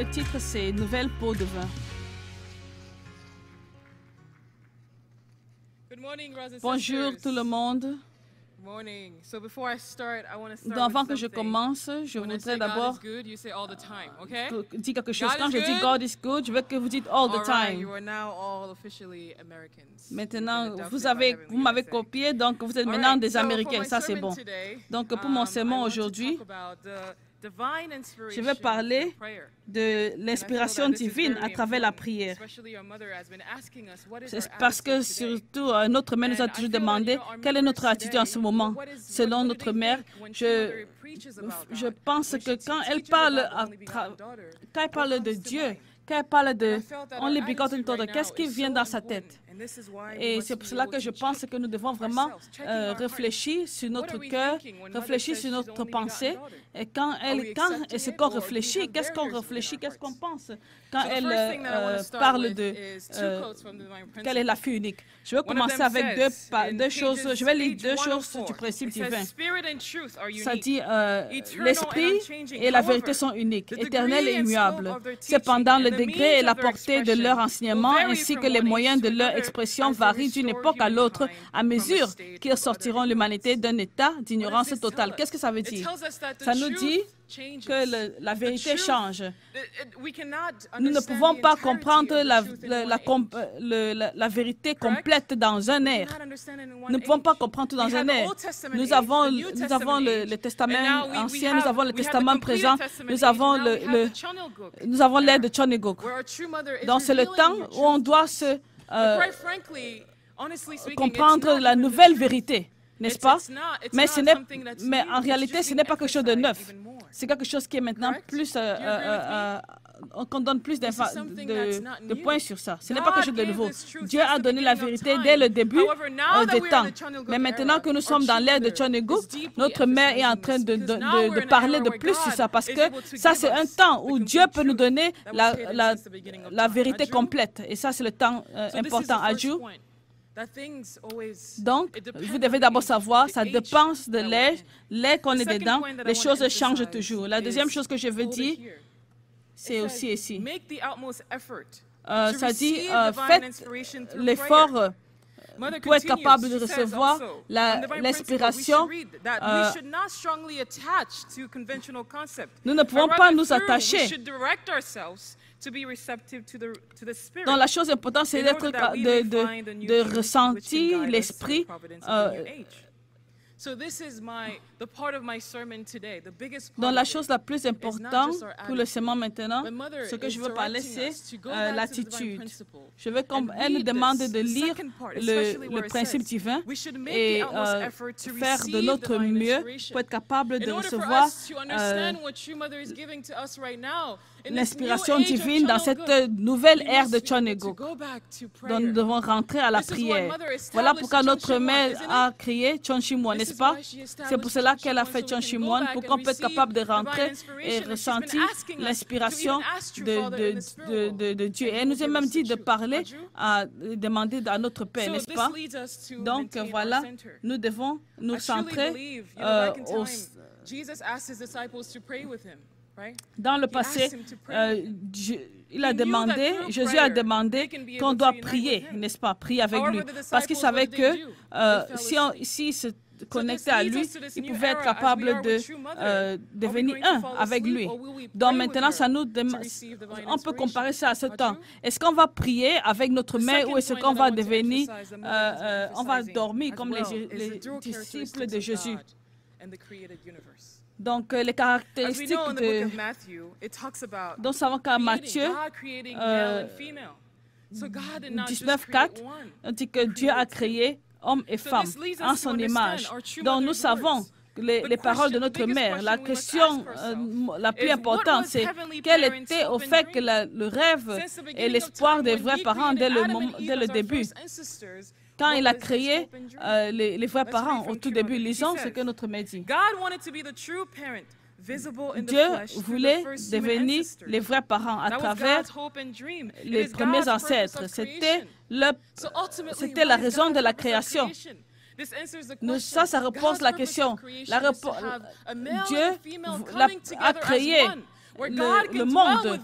Le titre, c'est Nouvelle peau de vin. Bonjour tout le monde. Donc, avant que je commence, je voudrais d'abord dire quelque chose. Quand je dis God is good, je veux que vous dites all the time. Maintenant, vous m'avez copié, donc vous êtes maintenant des Américains. Ça, c'est bon. Donc, pour mon sermon aujourd'hui, je vais parler de l'inspiration divine à travers la prière. C'est parce que surtout notre mère nous a toujours demandé quelle est notre attitude en ce moment. Selon notre mère, je pense que quand elle parle de Dieu, quand elle parle de Only Begotten Daughter, qu'est-ce qui vient dans sa tête? Et c'est pour cela que je pense que nous devons vraiment réfléchir sur notre cœur, réfléchir sur notre pensée. Et quand est-ce qu'on réfléchit, qu'est-ce qu'on réfléchit, qu'est-ce qu'on pense quand elle parle de quelle est la fille unique. Je vais commencer avec deux choses. Je vais lire deux choses du principe divin. Ça dit l'esprit et la vérité sont uniques, éternels et immuables. Cependant, le degré et la portée de leur enseignement ainsi que les moyens de leur expression varient d'une époque à l'autre à mesure qu'ils sortiront l'humanité d'un état d'ignorance totale. Qu'est-ce que ça veut dire? Ça nous dit que la vérité change. Nous ne pouvons pas comprendre la vérité complète dans un air. Nous ne pouvons pas comprendre tout dans un air. Nous avons le Testament ancien, nous avons le Testament présent, nous avons l'ère de Choneguk. Donc c'est le temps où on doit se comprendre la nouvelle vérité, n'est-ce pas? Mais en réalité, ce n'est pas quelque chose de neuf. C'est quelque chose qui est maintenant plus... qu'on donne plus de points sur ça. Ce n'est pas quelque chose de nouveau. Dieu a donné la vérité dès le début des temps. Mais maintenant que nous sommes dans l'ère de Choneguk, notre mère est en train de parler de plus sur ça parce que ça, c'est un temps où Dieu peut nous donner la vérité complète. Et ça, c'est le temps important. Adju. Donc, vous devez d'abord savoir, ça dépend de l'ère qu'on est dedans, les choses changent toujours. La deuxième chose que je veux dire, c'est aussi ici. Ça dit, faites l'effort pour être capable de recevoir l'inspiration. Nous ne pouvons pas nous attacher. Donc, la chose importante, c'est de ressentir l'esprit. Donc, la chose la plus importante pour le sermon maintenant, ce que je veux parler, c'est l'attitude. Je veux qu'elle nous demande de lire le principe divin et faire de notre mieux pour être capable de recevoir l'inspiration divine dans cette nouvelle ère de Choneguk. Donc, nous devons rentrer à la prière. Voilà pourquoi notre mère a créé Chonshimwon, n'est-ce pas? C'est pour cela qu'elle a fait Chonshimwon, pour qu'on puisse être capable de rentrer et ressentir l'inspiration de Dieu. Et elle nous a même dit de parler, de demander à notre Père, n'est-ce pas? Donc, voilà, nous devons nous centrer dans le passé, Jésus a demandé qu'on doit prier, n'est-ce pas, prier avec lui, parce qu'il savait que s'il se connectait à lui, il pouvait être capable de devenir un avec lui. Donc maintenant, on peut comparer ça à ce temps. Est-ce qu'on va prier avec notre mère ou est-ce qu'on va devenir, on va dormir comme les disciples de Jésus? Donc, les caractéristiques donc, nous savons qu'à Matthieu 19:4, on dit que Dieu a créé hommes et femmes en son image. Donc, nous savons les paroles de notre mère. La question la plus importante, c'est quel était au fait que le rêve et l'espoir des vrais parents dès le début. Quand il a créé les vrais parents au tout début, lisons ce que notre mère dit. Dieu voulait devenir les vrais parents à travers les premiers ancêtres. C'était la raison de la création. Ça repose la question. Dieu a créé le monde.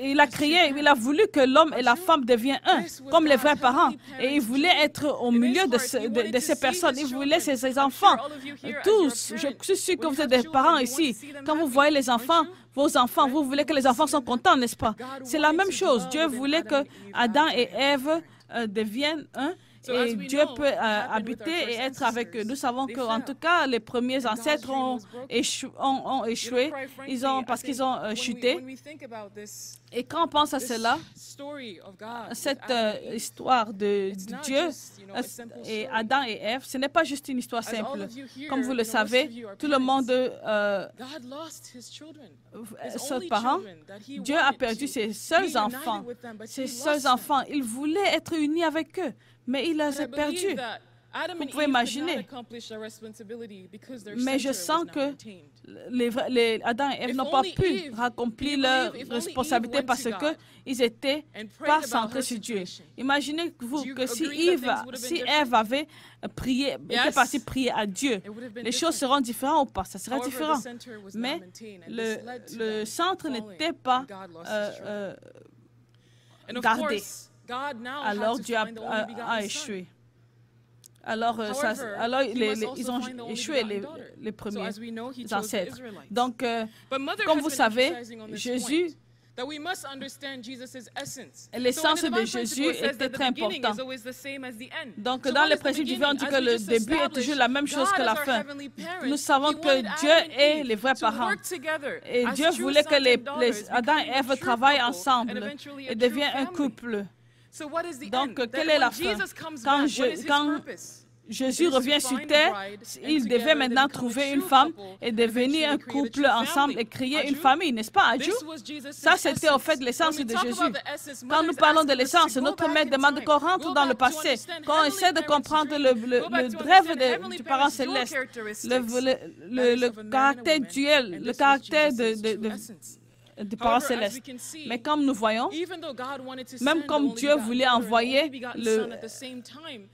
Il a créé, il a voulu que l'homme et la femme deviennent un, comme les vrais parents. Et il voulait être au milieu de ces personnes. Il voulait ses enfants. Tous, je suis sûre que vous êtes des parents ici. Quand vous voyez les enfants, vos enfants, vous voulez que les enfants soient contents, n'est-ce pas? C'est la même chose. Dieu voulait que Adam et Ève deviennent un. Et Dieu peut habiter et être avec eux. Nous savons qu'en tout cas, les premiers ancêtres ont échoué parce qu'ils ont chuté. Et quand on pense à cela, cette histoire de Dieu et Adam et Ève, ce n'est pas juste une histoire simple. Comme vous le savez, tout le monde, ses parents, Dieu a perdu ses seuls enfants. Ses seuls enfants, il voulait être uni avec eux, mais il les a perdus. Vous pouvez imaginer. Mais je sens que Adam et Ève n'ont pas pu accomplir leur responsabilité parce qu'ils n'étaient pas centrés sur Dieu. Imaginez-vous que si Ève avait prié, était partie prier à Dieu, les choses seront différentes ou pas? Ça sera différent. Mais le centre n'était pas gardé. Alors Dieu a échoué. Alors, ils ont échoué les premiers ancêtres. Donc, comme vous savez, Jésus, l'essence de Jésus était très importante. Donc, dans le principe divin, on dit que le début est toujours la même chose que la fin. Nous savons que Dieu est les vrais parents. Et Dieu voulait que les Adam et Ève travaillent ensemble et deviennent un couple. Donc, quelle est la fin? Quand Jésus revient sur terre, il devait maintenant trouver une femme et devenir un couple ensemble et créer une famille, n'est-ce pas, Adju? Ça, c'était au fait l'essence de Jésus. Quand nous parlons de l'essence, notre maître demande qu'on rentre dans le passé, qu'on essaie de comprendre le rêve du parent céleste, le caractère duel, le caractère du parent céleste. Mais comme nous voyons, même comme Dieu voulait envoyer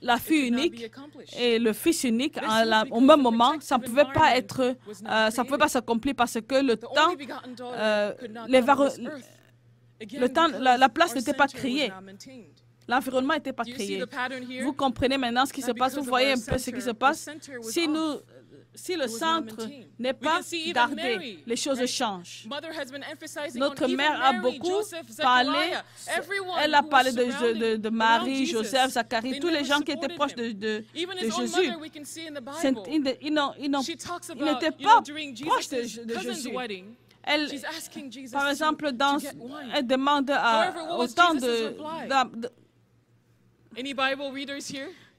la fille unique et le fils unique au même moment, ça ne pouvait pas s'accomplir parce que le temps, la place n'était pas créée. L'environnement n'était pas créé. Vous comprenez maintenant ce qui se passe, vous voyez un peu ce qui se passe. Si le centre n'est pas gardé, les choses changent. Notre mère a beaucoup parlé, elle a parlé de Marie, Joseph, Zacharie, tous les gens qui étaient proches de Jésus. Ils n'étaient pas proches de Jésus. Par exemple, elle demande autant de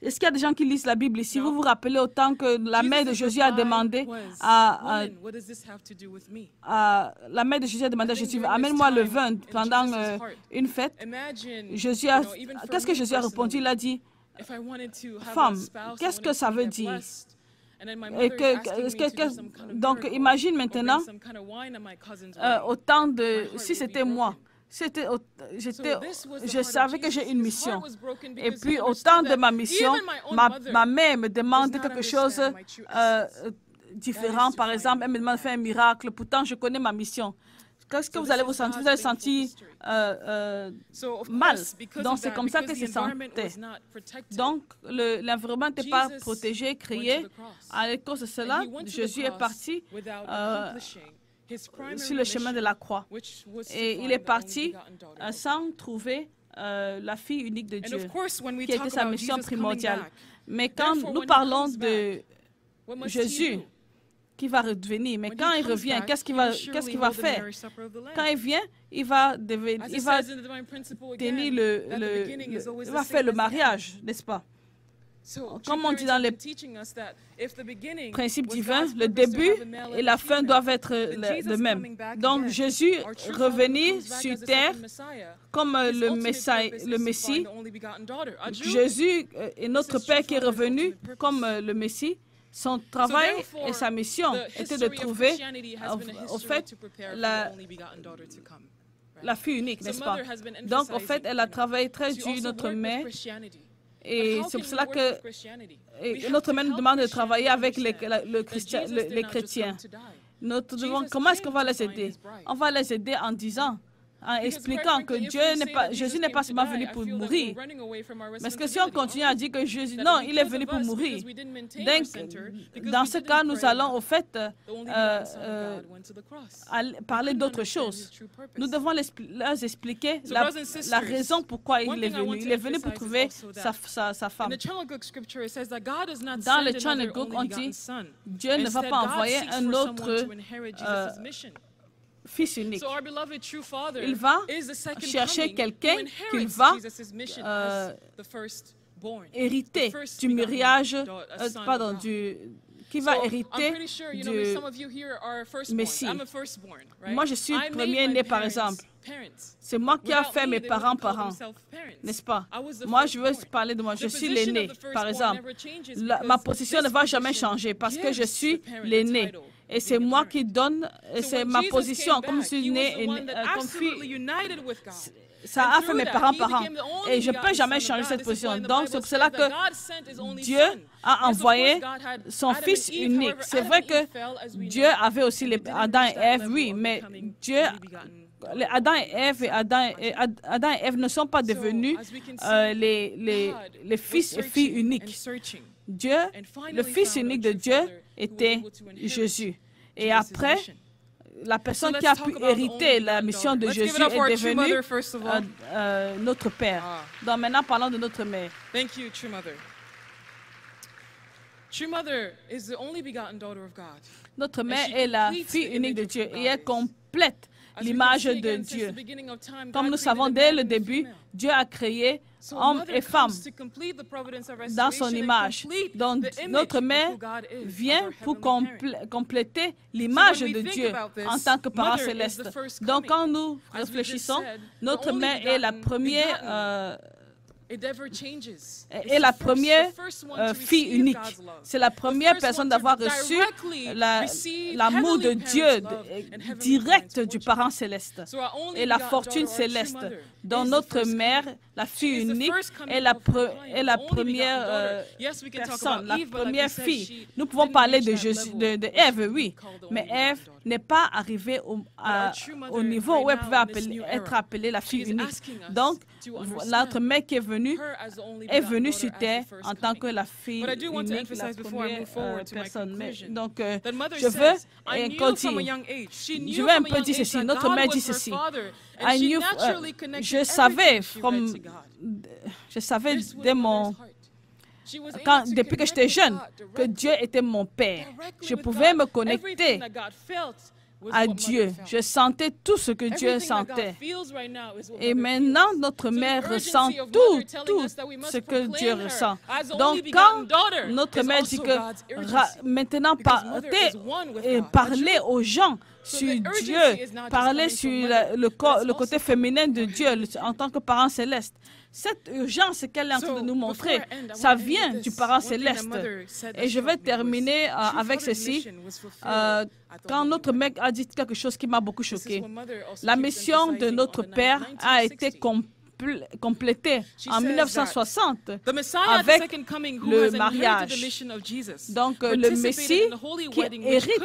Est-ce qu'il y a des gens qui lisent la Bible ici? Vous vous rappelez autant que la mère de Jésus a demandé à Jésus, amène-moi le vin pendant une fête. Qu'est-ce que Jésus a répondu? Il a dit, femme, qu'est-ce que ça veut dire? Donc, imagine maintenant, si c'était moi, je savais que j'ai une mission. Et puis, au temps de ma mission, ma mère me demande quelque chose de différent. Par exemple, elle me demande de faire un miracle. Pourtant, je connais ma mission. Qu'est-ce que vous allez vous sentir? Vous allez sentir mal. Donc, c'est comme ça que se sentait. Donc, l'environnement n'était pas protégé, créé. À cause de cela, Jésus est parti sur le chemin de la croix. Et il est parti sans trouver la fille unique de Dieu, qui était sa mission primordiale. Mais quand nous parlons de Jésus qui va revenir, mais quand il revient, qu'est-ce qu'il va faire? Quand il vient, il va faire le mariage, n'est-ce pas? Comme on dit dans les principes divins, le début et la fin doivent être le même. Donc, Jésus revenir sur terre comme le Messie. Jésus est notre Père qui est revenu comme le Messie. Son travail et sa mission étaient de trouver, au fait, la fille unique, n'est-ce pas? Donc, au fait, elle a travaillé très dur, notre mère. Et c'est pour cela que notre mère nous demande de travailler avec les chrétiens. Comment est-ce qu'on va les aider? On va les aider en disant, en expliquant que Jésus n'est pas seulement venu pour mourir. Parce que si on continue à dire que Jésus, non, il est venu pour mourir. Donc, dans ce cas, nous allons au fait parler d'autre chose. Nous devons leur expliquer la raison pourquoi il est venu. Il est venu pour trouver sa femme. Dans le Chanaguk, on dit, Dieu ne va pas envoyer un autre fils unique. Il va chercher quelqu'un qu'il va hériter du mariage, qui va hériter du Messie. Moi, je suis le premier-né, par exemple. C'est moi qui ai fait mes parents, n'est-ce pas? Moi, je veux parler de moi. Je suis l'aîné, par exemple. Ma position ne va jamais changer parce que je suis l'aîné. Et c'est moi qui donne, c'est ma position, comme je suis né, comme fille. Ça a fait mes parents. Et je ne peux jamais changer cette position. Donc, c'est pour cela que Dieu a envoyé son Fils unique. C'est vrai que Dieu avait aussi Adam et Ève, oui, mais Adam et Ève ne sont pas devenus les fils et filles uniques. Dieu, le Fils unique de Dieu était Jésus. Et après, la personne qui a pu hériter la mission de Jésus est devenue notre Père. Donc maintenant, parlons de notre mère. Notre mère est la fille unique de Dieu et elle complète l'image de Dieu. Comme nous savons dès le début, Dieu a créé hommes et femmes dans son image. Donc, notre mère vient pour compléter l'image de Dieu en tant que parent céleste. Donc, quand nous réfléchissons, notre mère est la première fille unique. C'est la première personne d'avoir reçu l'amour de Dieu direct du parent céleste et la fortune céleste. Donc notre mère, la fille unique, est la première personne, la première fille. Nous pouvons parler de Ève, oui, mais Ève n'est pas arrivée au niveau où elle pouvait être appelée la fille unique. Donc, notre mère qui est venue sur terre en tant que la fille unique, la première personne. Donc, je veux un peu dire ceci. Notre mère dit ceci. Je savais depuis que j'étais jeune que Dieu était mon Père. Je pouvais me connecter à Dieu. Je sentais tout ce que Dieu sentait. Et maintenant, notre mère ressent tout ce que Dieu ressent. Donc, quand notre mère dit que maintenant, parler aux gens sur Dieu, parler sur le côté féminin de Dieu en tant que parent céleste, cette urgence qu'elle est en train de nous montrer, ça vient du parent céleste. Et je vais terminer avec ceci. Quand notre mère a dit quelque chose qui m'a beaucoup choqué, la mission de notre Père a été complétée en 1960 avec le mariage. Donc, le Messie qui hérite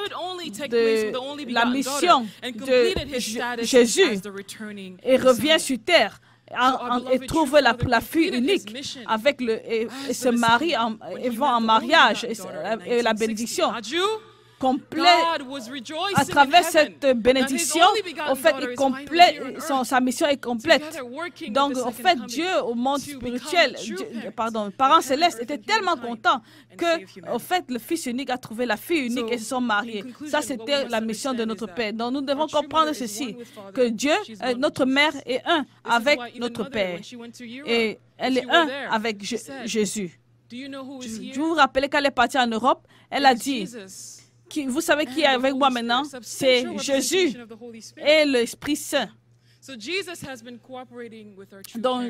de la mission de Jésus et revient sur terre et trouve la fille unique et se marie et vont en mariage et la bénédiction complète. À travers cette bénédiction, en fait, sa mission est complète. Donc, en fait, Dieu au monde spirituel, parent céleste, était tellement content que, en fait, le Fils unique a trouvé la fille unique et se sont mariés. Ça, c'était la mission de notre Père. Donc, nous devons comprendre ceci, que Dieu, notre mère, est un avec notre Père. Et elle est un avec Jésus. Je vous rappelle qu'elle est partie en Europe, elle a dit... Vous savez qui est avec moi maintenant? C'est Jésus et l'Esprit Saint. Donc,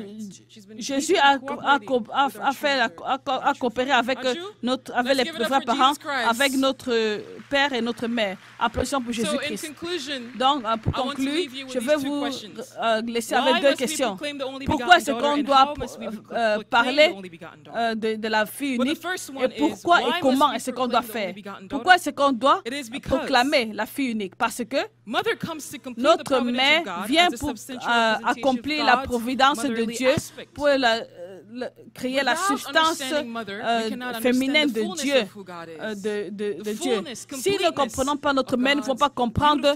Jésus a coopéré avec les vrais parents, avec notre Père et notre Mère. Applaudissons pour Jésus-Christ. Donc, pour conclure, je vais vous laisser avec deux questions. Pourquoi est-ce qu'on doit parler de la fille unique et pourquoi et comment est-ce qu'on doit faire? Pourquoi est-ce qu'on doit proclamer la fille unique? Parce que notre mère vient pour accomplir la providence de Dieu, pour créer la substance féminine de Dieu. Si nous ne comprenons pas notre mère, nous ne pouvons pas comprendre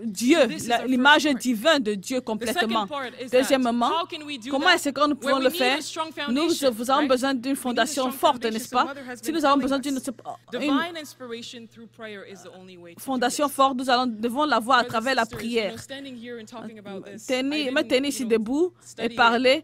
Dieu, l'image divine de Dieu complètement. Deuxièmement, comment est-ce que nous pouvons le faire? Nous avons besoin d'une fondation forte, n'est-ce pas? Si nous avons besoin d'une fondation forte, nous devons l'avoir à travers la prière. Me tenir ici debout et parler,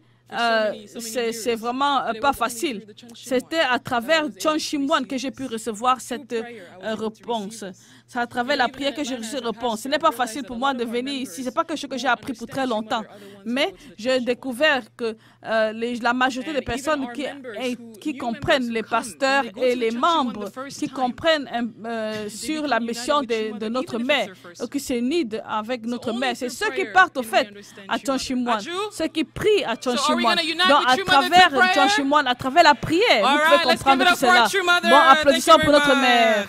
c'est vraiment pas facile. C'était à travers John Shimwan que j'ai pu recevoir cette réponse. C'est à travers la prière que j'ai reçu cette réponse. Ce n'est pas facile pour moi de venir ici. Ce n'est pas quelque chose que j'ai appris pour très longtemps. Mais j'ai découvert que la majorité des personnes qui comprennent, les pasteurs et les membres, qui comprennent sur la mission de notre mère, qui s'unissent avec notre mère, c'est ceux qui partent au fait à John Shimwan, ceux qui prient à John Shimwan. Donc, à travers John Shimwan, à travers la prière, vous pouvez comprendre tout cela. Bon, applaudissons pour notre mère.